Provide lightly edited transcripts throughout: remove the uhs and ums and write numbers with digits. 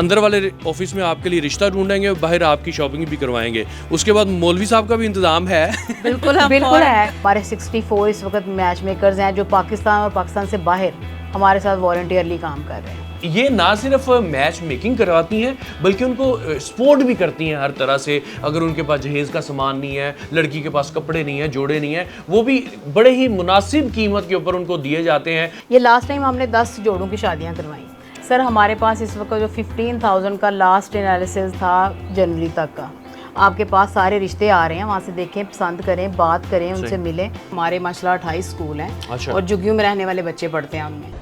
अंदर वाले ऑफिस में आपके लिए रिश्ता ढूंढेंगे, बाहर आपकी शॉपिंग भी करवाएंगे। उसके बाद मौलवी साहब का भी इंतजाम है। बिल्कुल है। हमारे 64 इस वक्त मैच मेकर्स हैं जो पाकिस्तान और पाकिस्तान से बाहर हमारे साथ वॉलंटियरली काम कर रहे हैं। ये ना सिर्फ मैच मेकिंग करवाती हैं बल्कि उनको सपोर्ट भी करती हैं हर तरह से। अगर उनके पास जहेज़ का सामान नहीं है, लड़की के पास कपड़े नहीं है, जोड़े नहीं है, वो भी बड़े ही मुनासिब कीमत के ऊपर उनको दिए जाते हैं। ये लास्ट टाइम हमने 10 जोड़ों की शादियां करवाई सर। हमारे पास इस वक्त जो 15,000 का लास्ट एनालिसिस था जनवरी तक का। आपके पास सारे रिश्ते आ रहे हैं, वहाँ से देखें, पसंद करें, बात करें, उनसे मिलें। हमारे माशाल्लाह 28 स्कूल हैं। अच्छा। और जुगियों में रहने वाले बच्चे पढ़ते हैं उनमें।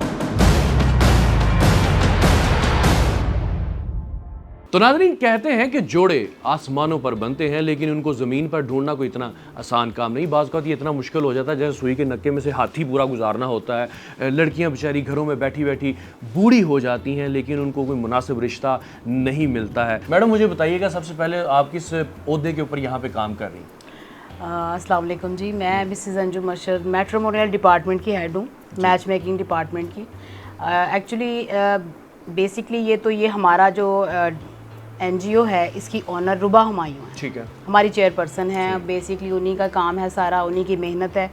तो नाज़रीन, कहते हैं कि जोड़े आसमानों पर बनते हैं लेकिन उनको ज़मीन पर ढूंढना कोई इतना आसान काम नहीं। बाज़ का ये इतना मुश्किल हो जाता है जैसे सुई के नक्के में से हाथी पूरा गुजारना होता है। लड़कियां बेचारी घरों में बैठी बैठी बूढ़ी हो जाती हैं लेकिन उनको कोई मुनासिब रिश्ता नहीं मिलता है। मैडम मुझे बताइएगा, सबसे पहले आप किस ओहदे के ऊपर यहाँ पर काम कर रही हैं? अस्सलाम वालेकुम जी, मैं Mrs Anjum Arshad matrimonial department की हेड हूँ, मैच मेकिंग डिपार्टमेंट की। एक्चुअली बेसिकली ये हमारा जो NGO है, इसकी ऑनर रुबा हुमायूं है। ठीक है। हमारी चेयरपर्सन है। बेसिकली उन्हीं का काम है सारा, उन्हीं की मेहनत है।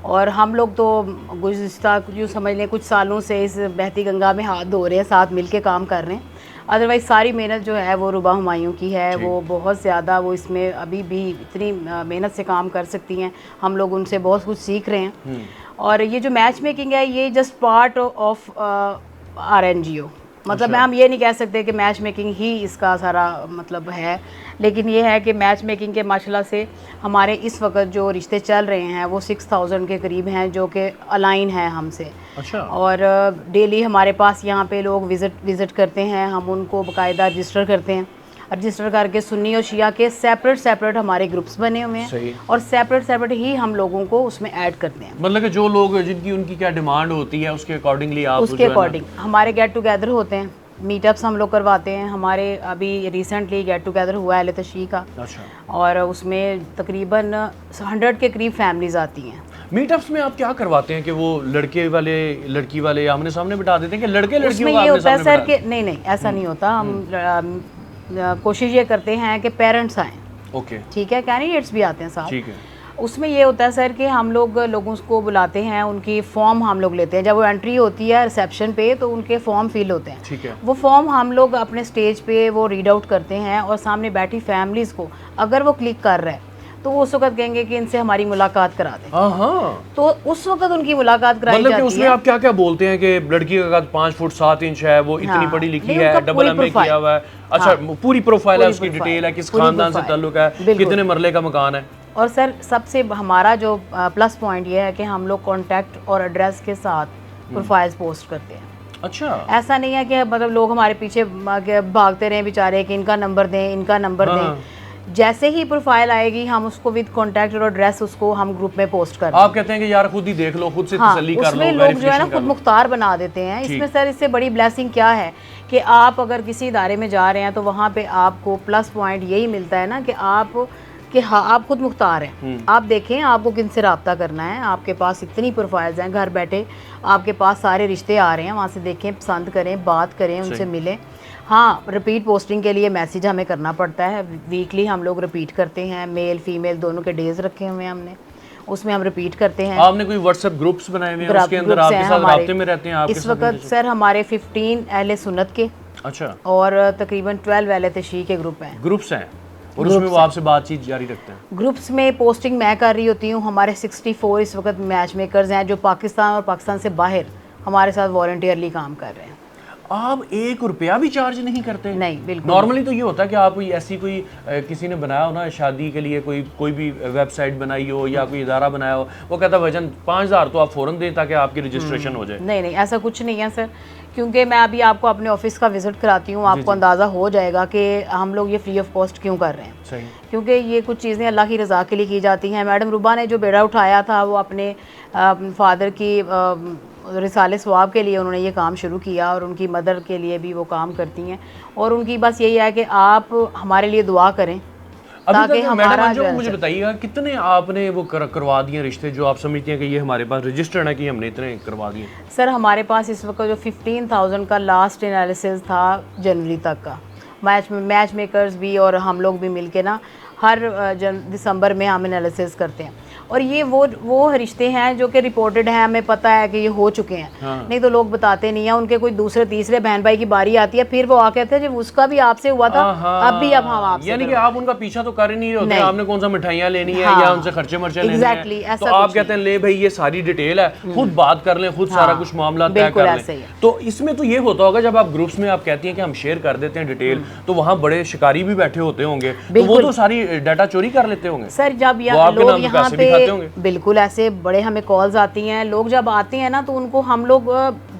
और हम लोग तो गुज़िश्ता जो समझ लें कुछ सालों से इस बहती गंगा में हाथ धो रहे हैं, साथ मिल के काम कर रहे हैं। अदरवाइज़ सारी मेहनत जो है वो रुबा हुमायूं की है। वो बहुत ज़्यादा, वो इसमें अभी भी इतनी मेहनत से काम कर सकती हैं। हम लोग उनसे बहुत कुछ सीख रहे हैं। और ये जो मैच मेकिंग है ये just part of our NGO। मतलब हम ये नहीं कह सकते कि मैच मेकिंग ही इसका सारा मतलब है, लेकिन ये है कि मैच मेकिंग के माशाल्लाह से हमारे इस वक्त जो रिश्ते चल रहे हैं वो 6,000 के करीब हैं जो कि अलाइन है हमसे। अच्छा। और डेली हमारे पास यहाँ पे लोग विज़िट करते हैं, हम उनको बाकायदा रजिस्टर करते हैं। रजिस्टर करके सुन्नी और शिया के सेपरेट हमारे ग्रुप्स बने हुए हैं और सेपरेट ही हम लोगों को उसमें ऐड करते हैं। मतलब कि जो लोग जिनकी उनकी क्या डिमांड होती है उसके अकॉर्डिंगली आप उसके अकॉर्डिंग हमारे गेट टुगेदर होते हैं, मीटअप्स हम लोग करवाते हैं। हमारे अभी रिसेंटली गेट टुगेदर हुआ है तशी का। अच्छा। और उसमें तकरीबन 100 के करीब फैमिलीज आती हैं। मीटअप्स में आप क्या करवाते हैं कि वो लड़के वाले लड़की वाले आमने सामने बिठा देते हैं कि लड़के लड़कियों उसमें को ये होता है सर कि नहीं ऐसा नहीं होता। हम कोशिश ये करते हैं कि पेरेंट्स आएँ। ओके। ठीक है, कैंडिडेट्स भी आते हैं साथ। ठीक है। उसमें ये होता है सर कि हम लोगों को बुलाते हैं, उनकी फॉर्म हम लोग लेते हैं। जब वो एंट्री होती है रिसेप्शन पे तो उनके फॉर्म फिल होते हैं। ठीक है। वो फॉर्म हम लोग अपने स्टेज पे वो रीड आउट करते हैं और सामने बैठी फैमिलीज़ को अगर वो क्लिक कर रहा है तो उस वक्त कहेंगे कि इनसे हमारी मुलाकात करा दें। तो उस वक्त उनकी मुलाकात कराई मतलब जाती कि उसमें है। आप क्या क्या बोलते हैं कि लड़की का कद 5 फुट 7 इंच है, वो इतनी पढ़ी लिखी है, डबल MA किया हुआ है। अच्छा, पूरी प्रोफाइल है, उसकी डिटेल है, किस खानदान से ताल्लुक है, कितने मरले का मकान है। और सर सबसे हमारा जो प्लस पॉइंट ये है कि हम लोग कॉन्टैक्ट और एड्रेस के साथ प्रोफाइल्स पोस्ट करते हैं। अच्छा। ऐसा नहीं है कि मतलब लोग हमारे पीछे भागते रहे बेचारे कि इनका नंबर दें, इनका नंबर दें। जैसे ही प्रोफाइल आएगी हम उसको विद कॉन्टैक्ट और एड्रेस उसको हम ग्रुप में पोस्ट कर दें। आप कहते हैं कि यार खुद ही देख लो, खुद से तसल्ली कर लो। उसमें लोग जो है ना खुद मुख्तार बना देते हैं। इसमें सर इससे बड़ी ब्लेसिंग क्या है कि आप अगर किसी इदारे में जा रहे हैं तो वहाँ पे आपको प्लस पॉइंट यही मिलता है ना कि आप खुद मुख्तार हैं। आप देखें आपको किनसे रब्ता करना है। आपके पास इतनी प्रोफाइल्स हैं, घर बैठे आपके पास सारे रिश्ते आ रहे हैं, वहाँ से देखें, पसंद करें, बात करें, उनसे मिलें। हाँ, रिपीट पोस्टिंग के लिए मैसेज हमें करना पड़ता है। वीकली हम लोग रिपीट करते हैं, मेल फीमेल दोनों के डेज रखे हुए हैं हमने, उसमें हम रिपीट करते हैं। आपने कोई व्हाट्सएप ग्रुप्स बनाए हुए हैं, उसके अंदर आपके साथ राब्ते में रहते हैं आपके इस वक्त सर हमारे 15 अहले सुन्नत के। अच्छा। और तकरीबन 12 अहले तशरीह के ग्रुप्स हैं और उसमें वो आपसे बातचीत जारी रखते हैं। ग्रुप्स में पोस्टिंग मैं कर रही होती हूँ। हमारे 64 इस वक्त मैच मेकर्स हैं जो पाकिस्तान और पाकिस्तान से बाहर हमारे साथ वॉलंटियरली काम कर रहे हैं। आप 1 रुपया भी चार्ज नहीं करते? नहीं, बिल्कुल। नॉर्मली तो ये होता है कि आप कोई किसी ने बनाया हो ना शादी के लिए, कोई भी वेबसाइट बनाई हो या कोई इदारा बनाया हो, वो कहता है भाईजान 5,000 तो आप फ़ौरन दें ताकि आपकी रजिस्ट्रेशन हो जाए। नहीं, ऐसा कुछ नहीं है सर, क्योंकि मैं अभी आपको अपने ऑफिस का विजिट कराती हूँ, आपको अंदाज़ा हो जाएगा कि हम लोग ये फ्री ऑफ कॉस्ट क्यों कर रहे हैं। सही। क्योंकि ये कुछ चीज़ें अल्लाह की रज़ा के लिए की जाती हैं। मैडम रुबा ने जो बेड़ा उठाया था वो अपने फादर की रिसाले सवाब के लिए उन्होंने ये काम शुरू किया और उनकी मदर के लिए भी वो काम करती हैं। और उनकी बस यही है कि आप हमारे लिए दुआ करें। ताकि हमारा जो मुझे बताइएगा कितने आपने वो करवा दिए रिश्ते जो आप समझते हैं कि ये हमारे पास रजिस्टर्ड है कि हमने इतने करवा दिए? सर हमारे पास इस वक्त जो 15,000 का लास्ट एनालिसिस था जनवरी तक का, मैच मेकर्स भी और हम लोग भी मिलके ना हर दिसंबर में हम एनालिसिस करते हैं। और ये वो रिश्ते हैं जो कि रिपोर्टेड हैं, हमें पता है कि ये हो चुके हैं। हाँ। नहीं तो लोग बताते नहीं हैं, उनके कोई दूसरे तीसरे बहन भाई की बारी आती है, फिर वो आ कहते हैं जब उसका भी आपसे हुआ था, अब भी अब हम आपसे, यानी कि आप उनका पीछा तो कर ही नहीं होते, आपने कौन सा मिठाइयाँ लेनी है या उनसे खर्चे मर्चे लेने हैं, तो आप कहते हैं ले भाई ये सारी डिटेल है, खुद बात कर लें, खुद सारा कुछ मामला तय कर लें। तो इसमें तो ये होता होगा जब आप ग्रुप्स में आप कहती हैं कि हम शेयर कर देते हैं डिटेल, तो वहाँ बड़े शिकारी भी बैठे होते होंगे, तो वो तो सारी डाटा चोरी कर लेते होंगे सर। जब लोग यहाँ पे बिल्कुल ऐसे बड़े हमें कॉल्स आती हैं, लोग जब आते हैं ना तो उनको हम लोग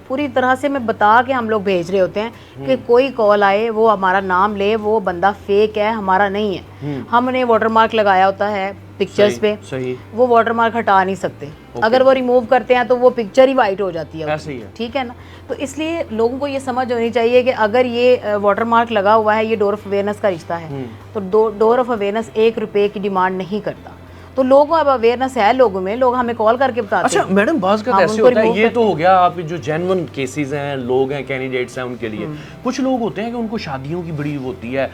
पूरी तरह से मैं बता के हम लोग भेज रहे होते हैं कि कोई कॉल आए वो हमारा नाम ले, वो बंदा फेक है, हमारा नहीं है। हमने वाटरमार्क लगाया होता है पिक्चर्स पे, सही। वो वाटरमार्क हटा नहीं सकते, अगर वो रिमूव करते हैं तो वो पिक्चर ही वाइट हो जाती है, ठीक है ना। तो इसलिए लोगों को ये समझ होनी चाहिए कि अगर ये वाटरमार्क लगा हुआ है, ये डोर ऑफ अवेयरनेस का रिश्ता है, तो डोर ऑफ अवेयरनेस 1 रुपए की डिमांड नहीं करता। तो लोगों अब अवेयरनेस है लोगों में, लोग हमें कॉल करके बताते हैं। अच्छा मैडम, बात का ऐसे होता है, ये तो हो गया आप जो जेन्युइन केसेस हैं, लोग हैं, कैंडिडेट्स हैं उनके लिए। कुछ लोग होते हैं कि उनको शादियों की बड़ी होती है,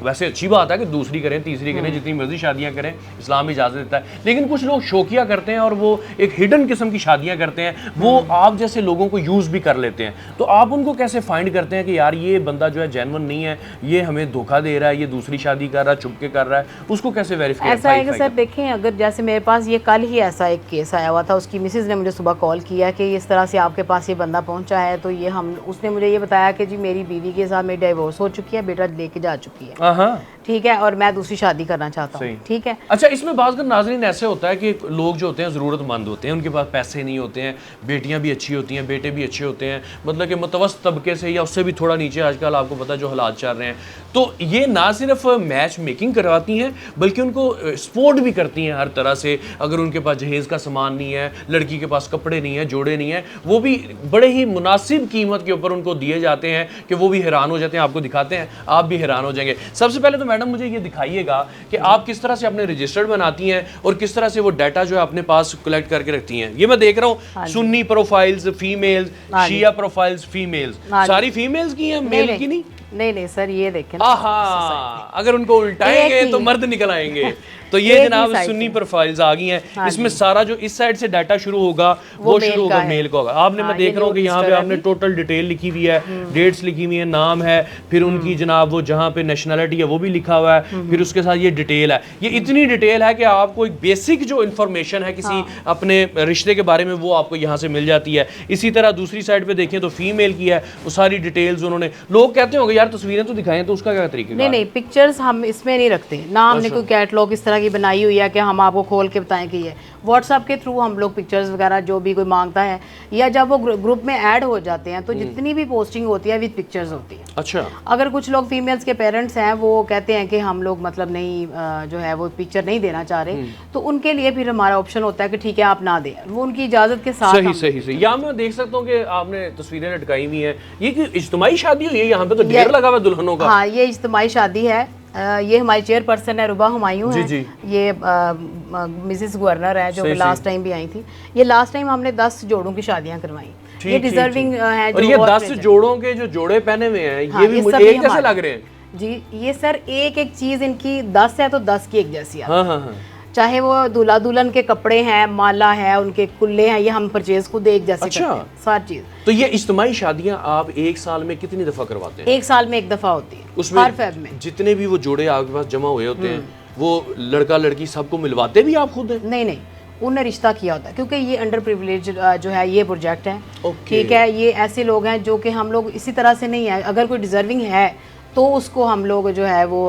वैसे अच्छी बात है कि दूसरी करें तीसरी करें, जितनी मर्जी शादियां करें, इस्लाम इजाजत देता है, लेकिन कुछ लोग शौकिया करते हैं और वो एक हिडन किस्म की शादियां करते हैं, वो आप जैसे लोगों को यूज भी कर लेते हैं। तो आप उनको कैसे फाइंड करते हैं कि यार ये बंदा जो है जेन्युइन नहीं है, ये हमें धोखा दे रहा है, ये दूसरी शादी कर रहा है, चुपके कर रहा है, उसको कैसे वेरीफाई? ऐसा है कि सर देखें, अगर जैसे मेरे पास ये कल ही ऐसा एक केस आया हुआ था, उसकी मिसेज ने मुझे सुबह कॉल किया कि इस तरह से आपके पास ये बंदा पहुंचा है, तो ये उसने मुझे ये बताया कि जी मेरी बीवी के साथ मेरी डिवोर्स हो चुकी है, बेटा लेके जा चुकी है, ठीक है, और मैं दूसरी शादी करना चाहता हूँ, ठीक है। अच्छा, इसमें बात कर नाज़रीन ऐसे होता है कि लोग जो होते हैं ज़रूरतमंद होते हैं, उनके पास पैसे नहीं होते हैं, बेटियां भी अच्छी होती हैं, बेटे भी अच्छे होते हैं, मतलब कि मुतवस्सित तबके से या उससे भी थोड़ा नीचे आजकल आपको पता है जो हालात चल रहे हैं, तो ये ना सिर्फ मैच मेकिंग करवाती हैं बल्कि उनको सपोर्ट भी करती हैं हर तरह से। अगर उनके पास जहेज़ का सामान नहीं है, लड़की के पास कपड़े नहीं है, जोड़े नहीं है, वो भी बड़े ही मुनासिब कीमत के ऊपर उनको दिए जाते हैं कि वो भी हैरान हो जाते हैं। आपको दिखाते हैं, आप भी हैरान हो जाएंगे। सबसे पहले तो मैडम मुझे ये दिखाइएगा कि आप किस तरह से अपने रजिस्टर्ड बनाती हैं और किस तरह से वो डाटा जो है अपने पास कलेक्ट करके रखती हैं। ये मैं देख रहा हूँ, सुन्नी प्रोफाइल्स फीमेल्स, शिया प्रोफाइल्स फीमेल्स, सारी फीमेल्स की हैं, मेल की नहीं। नहीं सर, ये देखें, अगर उनको उल्टाएंगे तो मर्द निकल आएंगे। तो ये जनाब सुन्नी प्रोफाइल्स आ गई हैं। इसमें सारा जो इस साइड से डाटा शुरू होगा वो शुरू होगा मेल का होगा। आपने मैं देख रहा हूँ कि यहाँ पे आपने टोटल डिटेल लिखी हुई है, डेट्स लिखी हुई है, नाम है, फिर उनकी जनाब वो जहाँ पे नेशनलिटी है वो भी लिखा हुआ है, फिर उसके साथ ये डिटेल है। ये इतनी डिटेल है कि आपको एक बेसिक जो इन्फॉर्मेशन है किसी अपने रिश्ते के बारे में वो आपको यहाँ से मिल जाती है। इसी तरह दूसरी साइड पे देखें तो फीमेल की है, वो सारी डिटेल्स उन्होंने, लोग कहते होंगे यार तस्वीरें तो दिखाएं, तो उसका क्या तरीका? नहीं, पिक्चर्स हम इसमें नहीं रखते ना, हमने कोई कैटलॉग इस तरह की बनाई हुई है कि हम आपको खोल के बताएं कि ये व्हाट्सएप के थ्रू हम लोग पिक्चर्स वगैरह जो भी कोई मांगता है, या जब वो ग्रुप में ऐड हो जाते हैं तो जितनी भी पोस्टिंग होती है विद पिक्चर्स होती है। अच्छा, अगर कुछ लोग फीमेल्स के पेरेंट्स हैं वो कहते हैं कि हम लोग मतलब नहीं जो है वो पिक्चर नहीं देना चाह रहे, तो उनके लिए फिर हमारा ऑप्शन होता है कि ठीक है आप ना दें, वो उनकी इजाजत के साथ। सही। यहाँ मैं देख सकता हूँ कि आपने तस्वीरें लटकाई हुई हैं। ये कि इज्तिमाई शादी हुई है? यहाँ पे तो ढेर लगा हुआ दुल्हनों का। हाँ, ये इज्तिमाई शादी है। ये हमारी चेयरपर्सन है रुबा हुमायूं है। ये मिसेस गवर्नर है जो लास्ट टाइम भी आई थी। ये लास्ट टाइम हमने 10 जोड़ों की शादियां करवाई। ये डिजर्विंग है। और ये 10 जोड़ों के जो जोड़े पहने हुए हैं, ये भी मुझे एक जैसे लग रहे हैं जी। ये सर एक चीज इनकी 10 है तो 10 की एक जैसी है। हाँ। चाहे वो दूल्हा दुल्हन के कपड़े हैं, माला है, उनके कुल्ले हैं, ये हम परचेज खुद एक जैसे करते हैं, सारी चीज। तो ये इज्तिमाई शादियां आप एक साल में कितनी दफा करवाते हैं? एक साल में एक दफा होती है, उसमें हर फेब में। जितने भी वो जोड़े आपके पास जमा हुए होते हैं, वो लड़का लड़की सबको मिलवाते भी आप खुद हैं? नहीं, उन्हें रिश्ता किया होता है, क्योंकि ये अंडर प्रिविलेज जो है ये प्रोजेक्ट है, ठीक है। ये ऐसे लोग हैं जो कि हम लोग इसी तरह से नहीं है, अगर कोई डिजर्विंग है तो उसको हम लोग जो है वो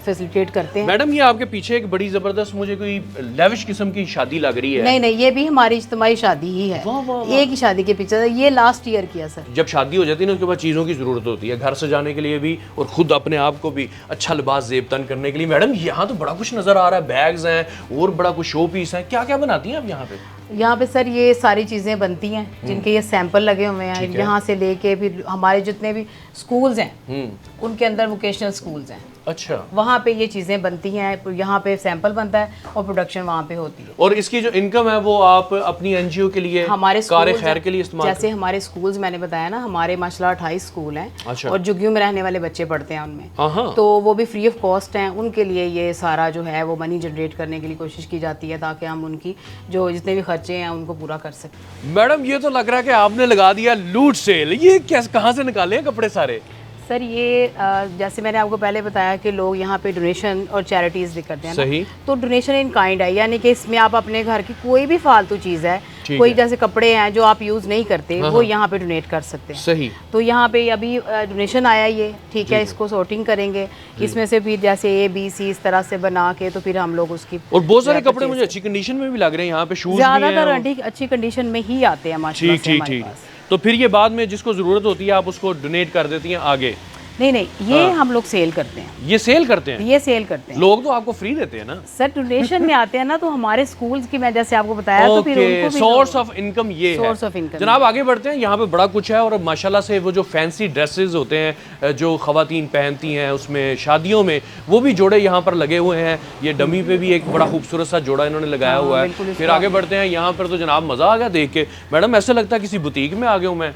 फैसिलिटेट करते हैं। मैडम, ये आपके पीछे एक बड़ी जबरदस्त मुझे कोई लेविश किस्म की शादी लग रही है। नहीं, ये भी हमारी इज्तिमाई शादी ही है। वाह। एक ही शादी के पीछे, ये लास्ट ईयर किया सर। जब शादी हो जाती है ना, उसके बाद चीज़ों की ज़रूरत होती है, घर सजाने के लिए भी और खुद अपने आप को भी अच्छा लिबास ज़ेब-तन करने के लिए। मैडम, यहाँ तो बड़ा कुछ नज़र आ रहा है, बैग्स हैं और बड़ा कुछ शो पीस है, क्या क्या बनाती हैं आप यहाँ पे? यहाँ पे सर ये सारी चीज़ें बनती हैं जिनके ये सैंपल लगे हुए हैं। यहाँ से लेके फिर हमारे जितने भी स्कूल्स हैं उनके अंदर वोकेशनल स्कूल्स हैं, अच्छा, वहाँ पे ये चीज़ें बनती हैं, यहाँ पे सैंपल बनता है और प्रोडक्शन वहाँ पे होती है। और इसकी जो इनकम है वो आप अपनी एनजीओ के लिए, हमारे कार schools खैर हैं, के लिए इस्तेमाल जैसे हमारे स्कूल्स मैंने बताया ना, हमारे माशाल्लाह 28 स्कूल हैं अच्छा। और जुगियों में रहने वाले बच्चे पढ़ते हैं उनमें, हाँ, तो वो भी फ्री ऑफ कॉस्ट हैं। उनके लिए ये सारा जो है वो मनी जनरेट करने के लिए कोशिश की जाती है ताकि हम उनकी जो जितने भी खर्चे हैं उनको पूरा कर सकें। मैडम ये तो लग रहा है कि आपने लगा दिया लूट सेल। ये कैसे, कहाँ से निकाले हैं कपड़े सारे? सर ये जैसे मैंने आपको पहले बताया कि लोग यहाँ पे डोनेशन और चैरिटीज़ भी करते हैं ना, सही। तो डोनेशन इन काइंड है, यानी कि इसमें आप अपने घर की कोई भी फालतू चीज़ है, ठीक कोई है। जैसे कपड़े हैं जो आप यूज़ नहीं करते, वो यहाँ पे डोनेट कर सकते हैं। सही। तो यहाँ पे अभी डोनेशन आया ये, ठीक है, इसको सॉर्टिंग करेंगे, इसमें से फिर जैसे A B C इस तरह से बना के तो फिर हम लोग उसकी, और बहुत सारे कपड़े मुझे अच्छी कंडीशन में भी लग रहे हैं, यहाँ पे शूज भी हैं। ज़्यादातर अच्छी कंडीशन में ही आते हैं माशाल्लाह ठीक से ठीक हमारे ठीक। पास। तो फिर ये बाद में जिसको ज़रूरत होती है आप उसको डोनेट कर देती हैं आगे? नहीं, ये हम लोग सेल करते हैं, ये सेल करते हैं? ये सेल करते हैं। लोग तो आपको फ्री देते हैं ना? सर डोनेशन में आते हैं ना, तो हमारे स्कूल्स की मैं जैसे आपको बताया, तो फिर उनको भी सोर्स ऑफ इनकम ये है। Source of income. जनाब आगे बढ़ते हैं, यहाँ पे बड़ा कुछ है और माशाल्लाह से वो जो फैंसी ड्रेसेस होते हैं जो ख़वातीन पहनती हैं उसमें शादियों में, वो भी जोड़े यहाँ पर लगे हुए हैं। ये डमी पे भी एक बड़ा खूबसूरत सा जोड़ा इन्होंने लगाया हुआ है। फिर आगे बढ़ते हैं, यहाँ पर तो जनाब मज़ा आ गया देख के। मैडम ऐसा लगता है किसी बुटीक में आ गया हूँ मैं।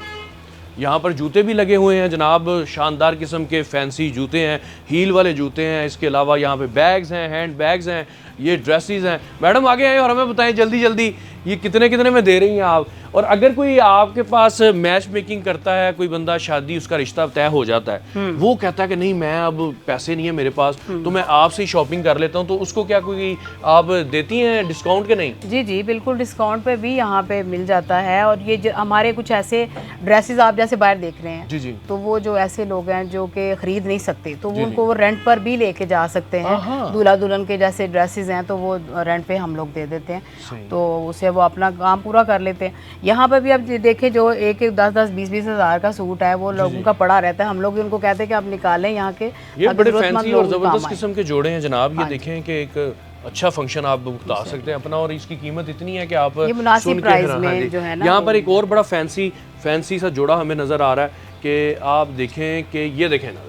यहाँ पर जूते भी लगे हुए हैं जनाब, शानदार किस्म के फैंसी जूते हैं, हील वाले जूते हैं। इसके अलावा यहाँ पे बैग्स हैं, हैंड बैग्स हैं, ये ड्रेसेस हैं। मैडम आगे आए और हमें बताएं जल्दी जल्दी ये कितने कितने में दे रही हैं आप? और अगर कोई आपके पास मैच मेकिंग करता है, कोई बंदा शादी उसका रिश्ता तय हो जाता है, वो कहता है कि नहीं मैं अब पैसे नहीं है मेरे पास, तो मैं आपसे ही शॉपिंग कर लेता हूँ, तो उसको क्या कोई आप देती हैं डिस्काउंट के नहीं? जी बिल्कुल, डिस्काउंट पे भी यहाँ पे मिल जाता है। और ये हमारे कुछ ऐसे ड्रेसेस आप जैसे बाहर देख रहे हैं, जी। तो वो जो ऐसे लोग हैं जो कि खरीद नहीं सकते, तो वो उनको वो रेंट पर भी लेके जा सकते हैं। दूल्हा दुल्हन के जैसे ड्रेसेस हैं तो वो रेंट पे हम लोग दे देते हैं, तो उससे वो अपना काम पूरा कर लेते हैं। यहाँ पे भी अब देखें जो एक 10-10 20-20 हज़ार का सूट है वो लोगों का पड़ा रहता है, हम लोग भी उनको कहते हैं कि आप निकालें यहाँ के। ये बड़े फैंसी और ज़बरदस्त किस्म के जोड़े हैं जनाब। ये देखें कि एक अच्छा फंक्शन आप बता सकते हैं अपना, और इसकी कीमत इतनी है कि आप ये मुनासिब प्राइस में जो है ना। यहाँ पर एक और बड़ा फैंसी सा जोड़ा हमें नज़र आ रहा है कि आप देखें कि ये देखें ना,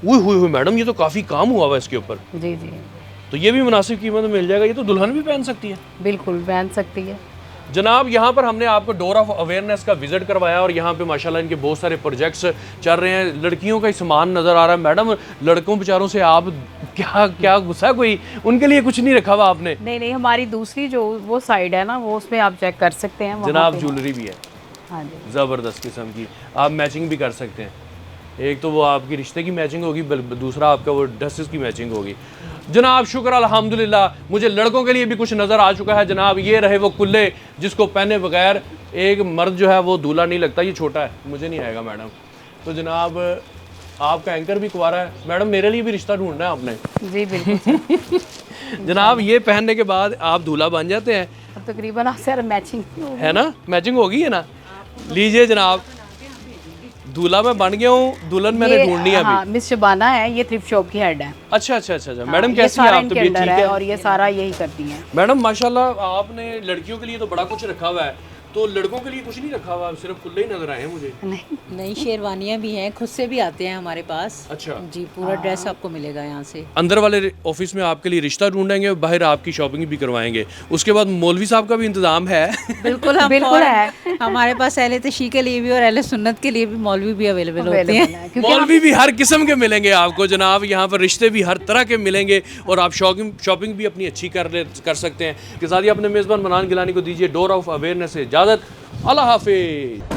हुई मैडम ये तो काफ़ी काम हुआ हुआ इसके ऊपर। जी। तो ये भी मुनासिब कीमत में मिल जाएगा। ये तो दुल्हन भी पहन सकती है। बिल्कुल पहन सकती है जनाब। यहाँ पर हमने आपको डोर ऑफ अवेयरनेस का विजिट करवाया और यहाँ पे माशाल्लाह इनके बहुत सारे प्रोजेक्ट्स चल रहे हैं। लड़कियों का ही सामान नज़र आ रहा है। मैडम लड़कों बेचारों से आप क्या गुस्सा, कोई उनके लिए कुछ नहीं रखा हुआ आपने? नहीं, हमारी दूसरी जो वो साइड है ना, वो उसमें आप चेक कर सकते हैं। जनाब ज्वेलरी भी है, हाँ जी, ज़बरदस्त किस्म की। आप मैचिंग भी कर सकते हैं। एक तो वो आपकी रिश्ते की मैचिंग होगी, दूसरा आपका वो ड्रेसेस की मैचिंग होगी। जनाब शुक्र अल्हम्दुलिल्लाह, मुझे लड़कों के लिए भी कुछ नज़र आ चुका है जनाब। ये रहे वो कुल्ले जिसको पहने बगैर एक मर्द जो है वो दूल्हा नहीं लगता। ये छोटा है, मुझे नहीं आएगा मैडम। तो जनाब आपका एंकर भी कुंवारा है। मैडम मेरे लिए भी रिश्ता ढूंढना है आपने। जी बिल्कुल। जनाब ये पहनने के बाद आप दूल्हा बन जाते हैं अब तकरीबन आपसे मैचिंग है ना? मैचिंग होगी है ना? लीजिए जनाब, दूल्हा मैं बन गया हूँ, दुल्हन मैंने ढूंढनी है अभी। मिस शबाना है, ये थ्रिफ्ट शॉप की हेड है। अच्छा। मैडम कैसी है आप? तबीयत ठीक है? और ये सारा यही करती हैं मैडम माशाल्लाह। आपने लड़कियों के लिए तो बड़ा कुछ रखा हुआ है, तो लड़कों के लिए कुछ नहीं रखा हुआ? सिर्फ कुल्ले ही नजर आए हैं मुझे। नई शेरवानियाँ भी हैं, खुद से भी आते हैं हमारे पास। अच्छा जी, पूरा ड्रेस आपको मिलेगा यहाँ से। अंदर वाले ऑफिस में आपके लिए रिश्ता ढूंढेंगे, बाहर आपकी शॉपिंग भी करवाएंगे। उसके बाद मौलवी साहब का भी इंतजाम है। बिल्कुल है। हमारे पास अहले तशी के लिए भी और अहले सुन्नत के लिए भी मौलवी भी अवेलेबल होते हैं। मौलवी भी हर किस्म के मिलेंगे आपको जनाब। यहाँ पर रिश्ते भी हर तरह के मिलेंगे और आप शॉपिंग भी अपनी अच्छी कर सकते हैं। के साथ ही अपने मेज़बान मनान गिलानी को दीजिए डोर ऑफ अवेयरनेस से इजाज़त। अल्लाह हाफिज़।